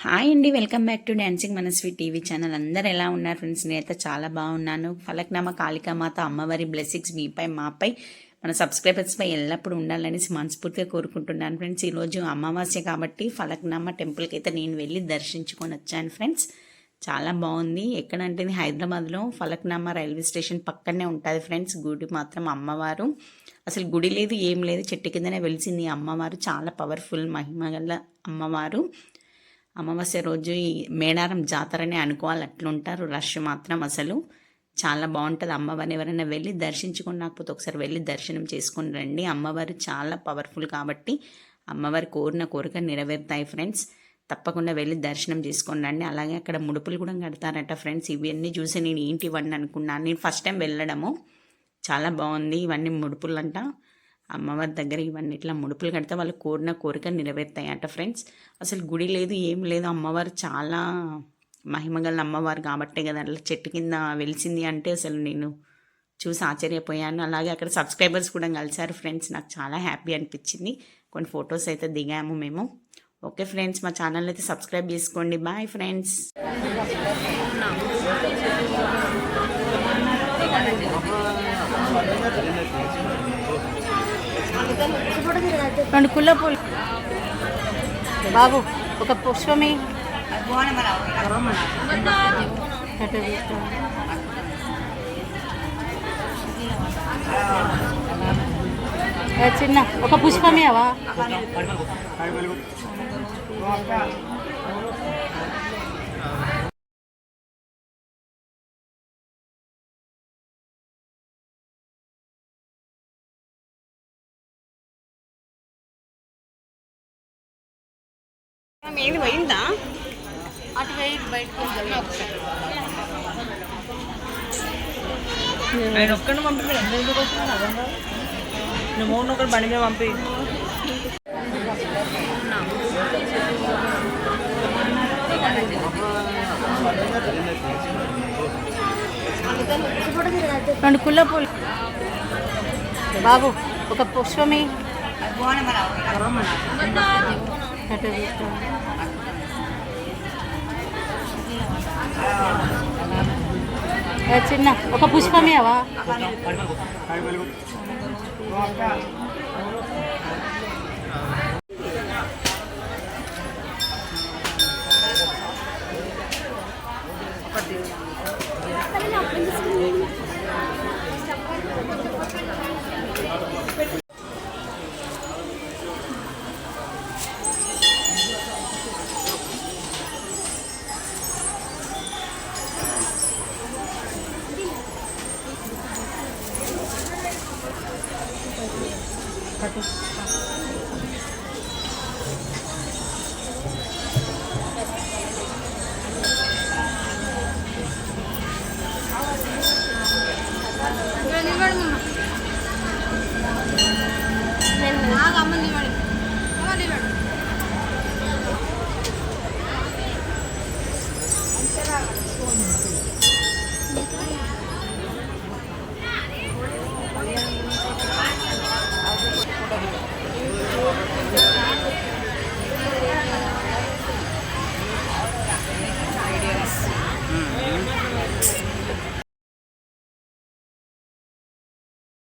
Hi అండి, welcome back to dancing Manasvi TV channel. అందరు ఎలా ఉన్నారు ఫ్రెండ్స్? నేనైతే చాలా బాగున్నాను. ఫలక్నామా కాళికామాత అమ్మవారి బ్లెస్సింగ్స్ మీపై మాపై మన సబ్స్క్రైబర్స్పై ఎల్లప్పుడూ ఉండాలని మనస్ఫూర్తిగా కోరుకుంటున్నాను ఫ్రెండ్స్. ఈరోజు అమావాస్య కాబట్టి ఫలక్నామా టెంపుల్కి అయితే నేను వెళ్ళి దర్శించుకొని వచ్చాను ఫ్రెండ్స్. చాలా బాగుంది. ఎక్కడంటే హైదరాబాద్లో ఫలక్నామా రైల్వే స్టేషన్ పక్కనే ఉంటుంది ఫ్రెండ్స్. గుడి మాత్రం అమ్మవారు అసలు గుడి లేదు, ఏం లేదు, చెట్టు కిందనే వెలిసింది అమ్మవారు. చాలా పవర్ఫుల్ మహిమ గల అమ్మవారు. అమావాస్య రోజు ఈ మేడారం జాతరనే అనుకోవాలి, అట్లుంటారు రష్ మాత్రం. అసలు చాలా బాగుంటుంది. అమ్మవారిని ఎవరైనా వెళ్ళి దర్శించుకొని రాకపోతే ఒకసారి వెళ్ళి దర్శనం చేసుకొని రండి. అమ్మవారు చాలా పవర్ఫుల్ కాబట్టి అమ్మవారి కోరిన కోరిక నెరవేరుతాయి ఫ్రెండ్స్. తప్పకుండా వెళ్ళి దర్శనం చేసుకొని రండి. అలాగే అక్కడ ముడుపులు కూడా కడతారట ఫ్రెండ్స్. ఇవన్నీ చూసి నేను ఏంటి ఇవన్నీ అనుకున్నాను. నేను ఫస్ట్ టైం వెళ్ళడము. చాలా బాగుంది. ఇవన్నీ ముడుపులు అంట. అమ్మవారి దగ్గర ఇవన్నీ ఇట్లా ముడుపులు కడితే వాళ్ళు కోరిన కోరిక నెరవేరుతాయట ఫ్రెండ్స్. అసలు గుడి లేదు, ఏం లేదు. అమ్మవారు చాలా మహిమగల అమ్మవారు కాబట్టే కదా అట్లా చెట్టు కింద వెలిసింది అంటే అసలు నేను చూసి ఆశ్చర్యపోయాను. అలాగే అక్కడ సబ్స్క్రైబర్స్ కూడా కలిసారు ఫ్రెండ్స్. నాకు చాలా హ్యాపీ అనిపించింది. కొన్ని ఫొటోస్ అయితే దిగాము మేము. ఓకే ఫ్రెండ్స్, మా ఛానల్ అయితే సబ్స్క్రైబ్ చేసుకోండి. Bye friends. రెండు కుల్ల పూలు బాబు, ఒక పుష్పమి చిన్న ఒక పుష్పమి అవా. ఏది పోయిందా? అటు బయటకు ఆయన ఒక్కడిని పంపి ఎందుకు వస్తున్నాను అర్థం కాదు. నువ్వు మూడు ఒకటి బండి మీద పంపి. రెండు కుల్ల పూలు బాబు, ఒక పుష్పమి చిన్న ఒక పుష్పమి అవా.